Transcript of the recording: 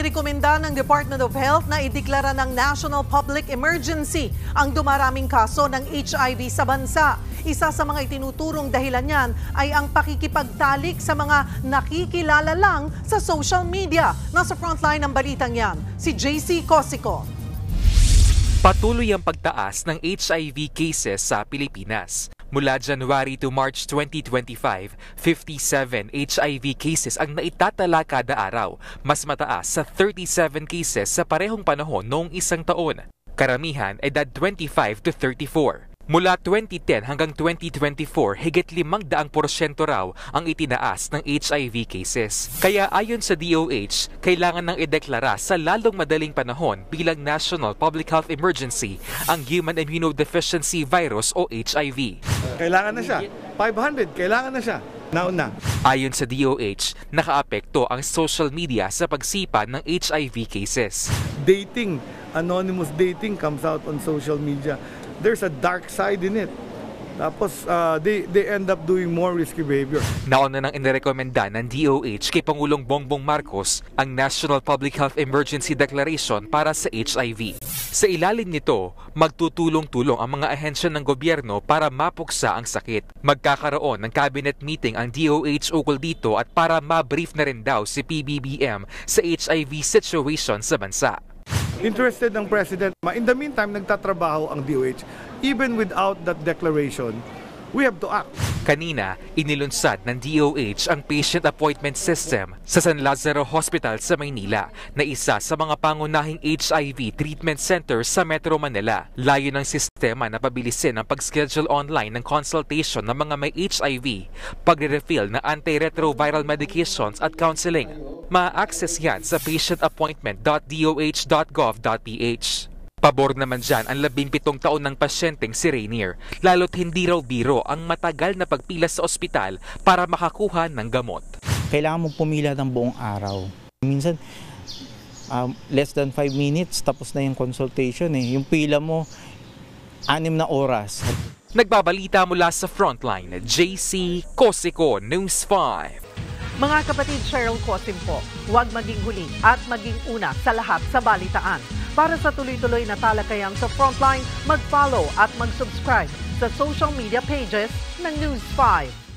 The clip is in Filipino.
Inirekomenda ng Department of Health na ideklara ng National Public Emergency ang dumaraming kaso ng HIV sa bansa. Isa sa mga itinuturong dahilan niyan ay ang pakikipagtalik sa mga nakikilala lang sa social media. Nasa frontline ng balitang yan, si JC Cosico. Patuloy ang pagtaas ng HIV cases sa Pilipinas. Mula January to March 2025, 57 HIV cases ang naitatala kada araw, mas mataas sa 37 cases sa parehong panahon noong isang taon. Karamihan edad 25 to 34. Mula 2010 hanggang 2024, higit 500% raw ang itinaas ng HIV cases. Kaya ayon sa DOH, kailangan nang ideklara sa lalong madaling panahon bilang National Public Health Emergency ang Human Immunodeficiency Virus o HIV. Kailangan na siya. 500, kailangan na siya. Nauna. Ayon sa DOH, nakaapekto ang social media sa pagsipa ng HIV cases. Dating, anonymous dating comes out on social media. There's a dark side in it. Tapos they end up doing more risky behavior. Nauna nang inirekomenda ng DOH kay Pangulong Bongbong Marcos ang National Public Health Emergency Declaration para sa HIV. Sa ilalim nito, magtutulong-tulong ang mga ahensya ng gobyerno para mapuksa ang sakit. Magkakaroon ng cabinet meeting ang DOH ukol dito at para ma-brief na rin daw si PBBM sa HIV situation sa bansa. Interested ng President. In the meantime, nagtatrabaho ang DOH. Even without that declaration, we have to act. Kanina, inilunsad ng DOH ang patient appointment system sa San Lazaro Hospital sa Maynila na isa sa mga pangunahing HIV treatment center sa Metro Manila. Layo ng sistema na pabilisin ang pag-schedule online ng consultation ng mga may HIV, pagre-refill na antiretroviral medications at counseling. Ma-access yan sa patientappointment.doh.gov.ph. Pabor naman dyan ang 17 taon ng pasyenteng si Rainier, lalo't hindi raw biro ang matagal na pagpila sa ospital para makakuha ng gamot. Kailangan mong pumila ng buong araw. Minsan, less than 5 minutes, tapos na yung consultation. Yung pila mo, 6 na oras. Nagbabalita mula sa Frontline, JC Cosico, News 5. Mga kapatid, Cheryl Cosim po, huwag maging huli at maging una sa lahat sa balitaan. Para sa tuloy-tuloy na talakayan sa Frontline, mag-follow at mag-subscribe sa social media pages ng News 5.